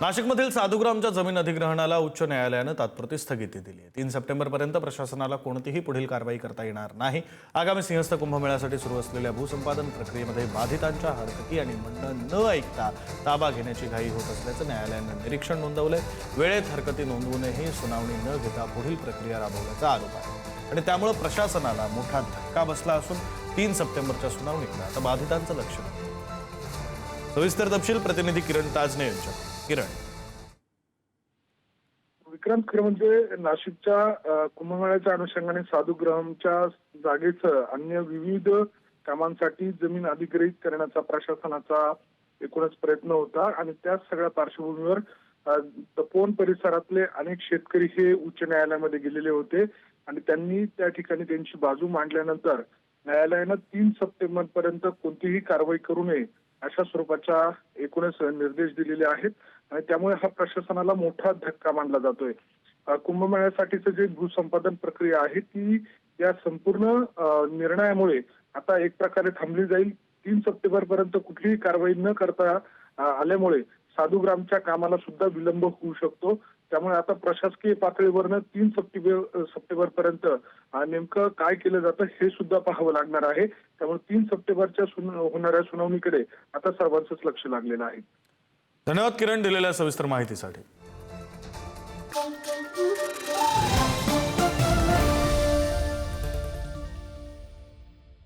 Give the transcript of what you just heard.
नाशिकमधील साधुग्रामच्या जमीन अधिग्रहणाला उच्च न्यायालयानं तात्पुरती स्थगिती दिली आहे। 3 सप्टेंबरपर्यंत प्रशासनाला कोणतीही पुढील कारवाई करता येणार नाही। आगामी सिंहस्थ कुंभमेळ्यासाठी सुरू असलेल्या भूसंपादन प्रक्रियेमध्ये बाधितांच्या हरकती आणि म्हणणं न ऐकता ताबा घेण्याची घाई होत असल्याचं न्यायालयानं निरीक्षण नोंदवलंय। वेळेत हरकती नोंदवूनही सुनावणी न घेता पुढील प्रक्रिया राबवल्याचा आरोप आहे आणि त्यामुळे प्रशासनाला मोठा धक्का बसला असून 3 सप्टेंबरच्या सुनावणीकडे आता बाधितांचं लक्ष आहे। सविस्तर तपशील प्रतिनिधी किरण ताजने यांच्याकडून। किरण, विक्रम, खरं म्हणजे नाशिकच्या कुंभमेळ्याच्या अनुषंगाने साधुग्रामच्या जागेचं अन्य विविध कामांसाठी जमीन अधिग्रहित करण्याचा प्रशासनाचा एकूणच प्रयत्न होता आणि त्या सगळ्या पार्श्वभूमीवर तपोवन परिसरातले अनेक शेतकरी हे उच्च न्यायालयामध्ये गेलेले होते आणि त्यांनी त्या ठिकाणी त्यांची बाजू मांडल्यानंतर न्यायालयानं 3 सप्टेंबर पर्यंत कोणतीही कारवाई करू नये अशा स्वरूपाच्या एकूणच निर्देश दिलेले आहेत आणि त्यामुळे हा प्रशासनाला मोठा धक्का मानला जातोय। कुंभमेळ्यासाठीचं जे भूसंपादन प्रक्रिया आहे ती या संपूर्ण निर्णयामुळे आता एक प्रकारे थांबली जाईल। 3 सप्टेंबर पर्यंत कुठलीही कारवाई न करता आल्यामुळे साधुग्रामच्या कामाला सुद्धा विलंब होऊ शकतो। त्यामुळे आता प्रशासकीय पातळीवरनं 3 सप्टेंबर पर्यंत नेमकं काय केलं जातं हे सुद्धा पाहावं लागणार आहे। त्यामुळे 3 सप्टेंबरच्या होणाऱ्या सुनावणीकडे आता सर्वांचंच लक्ष लागलेलं आहे। धन्यवाद किरण, दिलेल्या सविस्तर माहितीसाठी।